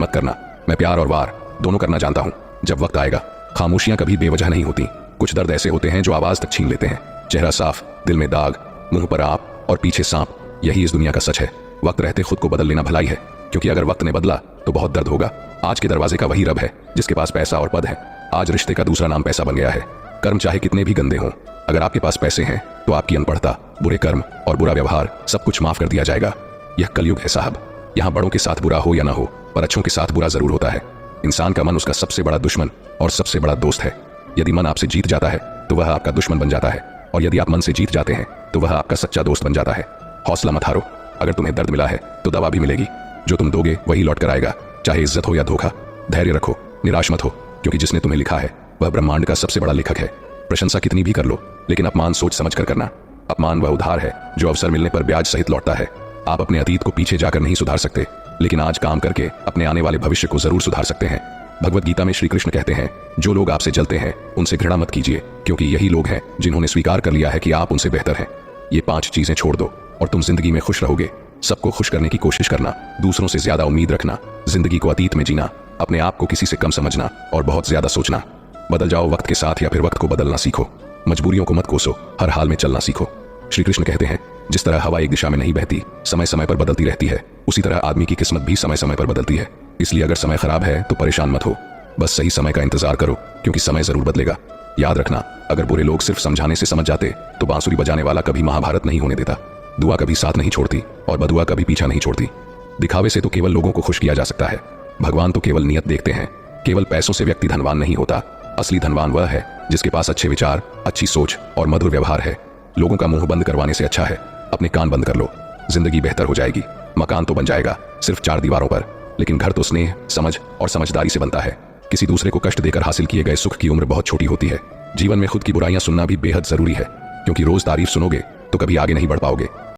मत करना। मैं प्यार और वार दोनों करना जानता हूँ। जब वक्त आएगा, खामोशियां कभी बेवजह नहीं होती। कुछ दर्द ऐसे होते हैं जो आवाज तक छीन लेते हैं। चेहरा साफ, दिल में दाग, मुंह पर आप और पीछे सांप, यही इस दुनिया का सच है। वक्त रहते खुद को बदल लेना भलाई है, क्योंकि अगर वक्त ने बदला तो बहुत दर्द होगा। आज के दरवाजे का वही रब है जिसके पास पैसा और पद है। आज रिश्ते का दूसरा नाम पैसा बन गया है। कर्म चाहे कितने भी गंदे हों, अगर आपके पास पैसे हैं तो आपकी अनपढ़ता, बुरे कर्म और बुरा व्यवहार सब कुछ माफ कर दिया जाएगा। यह कलयुग है साहब। यहाँ बड़ों के साथ बुरा हो या ना हो, पर अच्छों के साथ बुरा जरूर होता है। इंसान का मन उसका सबसे बड़ा दुश्मन और सबसे बड़ा दोस्त है। यदि मन आपसे जीत जाता है तो वह आपका दुश्मन बन जाता है, और यदि आप मन से जीत जाते हैं तो वह आपका सच्चा दोस्त बन जाता है। हौसला मत हारो। अगर तुम्हें दर्द मिला है तो दवा भी मिलेगी। जो तुम दोगे वही लौट कर आएगा, चाहे इज्जत हो या धोखा। धैर्य रखो, निराश मत हो, क्योंकि जिसने तुम्हें लिखा है वह ब्रह्मांड का सबसे बड़ा लेखक है। प्रशंसा कितनी भी कर लो, लेकिन अपमान सोच समझ कर करना। अपमान वह उधार है जो अवसर मिलने पर ब्याज सहित लौटता है। आप अपने अतीत को पीछे जाकर नहीं सुधार सकते, लेकिन आज काम करके अपने आने वाले भविष्य को जरूर सुधार सकते हैं। भगवत गीता में श्री कृष्ण कहते हैं, जो लोग आपसे जलते हैं उनसे घृणा मत कीजिए, क्योंकि यही लोग हैं जिन्होंने स्वीकार कर लिया है कि आप उनसे बेहतर हैं। ये 5 चीजें छोड़ दो और तुम जिंदगी में खुश रहोगे। सबको खुश करने की कोशिश करना, दूसरों से ज्यादा उम्मीद रखना, जिंदगी को अतीत में जीना, अपने आप को किसी से कम समझना और बहुत ज्यादा सोचना। बदल जाओ वक्त के साथ या फिर वक्त को बदलना सीखो। मजबूरियों को मत कोसो, हर हाल में चलना सीखो। श्री कृष्ण कहते हैं, जिस तरह हवा एक दिशा में नहीं बहती, समय समय पर बदलती रहती है, उसी तरह आदमी की किस्मत भी समय समय पर बदलती है। इसलिए अगर समय खराब है तो परेशान मत हो, बस सही समय का इंतजार करो, क्योंकि समय जरूर बदलेगा। याद रखना, अगर बुरे लोग सिर्फ समझाने से समझ जाते तो बांसुरी बजाने वाला कभी महाभारत नहीं होने देता। दुआ कभी साथ नहीं छोड़ती और बदुआ कभी पीछा नहीं छोड़ती। दिखावे से तो केवल लोगों को खुश किया जा सकता है, भगवान तो केवल नियत देखते हैं। केवल पैसों से व्यक्ति धनवान नहीं होता। असली धनवान वह है जिसके पास अच्छे विचार, अच्छी सोच और मधुर व्यवहार है। लोगों का मुंह बंद करवाने से अच्छा है अपने कान बंद कर लो। जिंदगी बेहतर हो जाएगी। मकान तो बन जाएगा सिर्फ 4 दीवारों पर, लेकिन घर तो स्नेह, समझ और समझदारी से बनता है। किसी दूसरे को कष्ट देकर हासिल किए गए सुख की उम्र बहुत छोटी होती है। जीवन में खुद की बुराइयां सुनना भी बेहद जरूरी है, क्योंकि रोज तारीफ सुनोगे तो कभी आगे नहीं बढ़ पाओगे।